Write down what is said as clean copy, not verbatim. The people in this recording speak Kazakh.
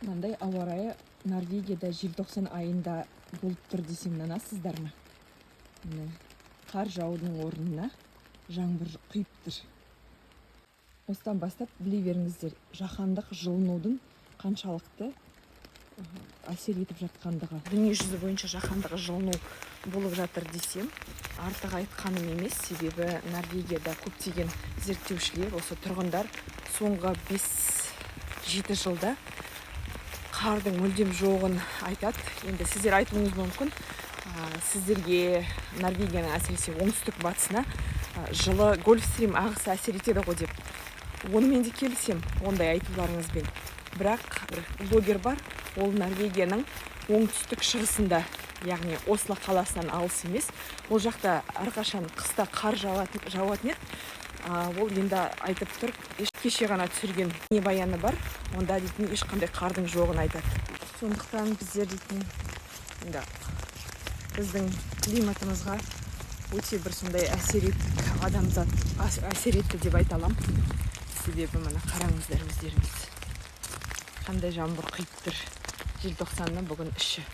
Мынандай ауа райы Норвегияда желтоқсан айында болып тұр десем нанасыздар ма? Міне қар жаудың орнына жаңбыр құйып тұр. Осыдан бастап біле беріңіздер, жаһандық жылынудың қаншалықты әсер етіп жатқандығы. Дүние жүзі бойынша жаһандық жылыну болып жатыр десем артық айтқаным емес, себебі Норвегияда көптеген зерттеушілер, осы тұрғындар соңғы 5-7 жылда қардың мүлдем жоғын айтады. Енді сіздер айтуыңыз мүмкін, сіздерге Норвегияның әсіресе оңтүстік батысына жылы гольфстрим ағысы әсер етеді ғой деп. Онымен де келісем, ондай айтуларыңызбен. Бірақ блогер бар, ол Норвегияның оңтүстік шығысында, яғни Осло қаласынан алыс емес. Ол жақта әрқашан қыста қар жауатын еді. Ол енді айтып тұр, кеше ғана түсірген бейнебаяны бар, онда дейтін ешқандай қардың жоғын айтады. Сондықтан біздер дейтін біздің климатымызға өте бір сондай адамзат әсер етті деп айта аламын. Себебі мына қараңыздар өздеріңіз. Қандай жаңбыр құйып тұр желтоқсанның бүгін іші.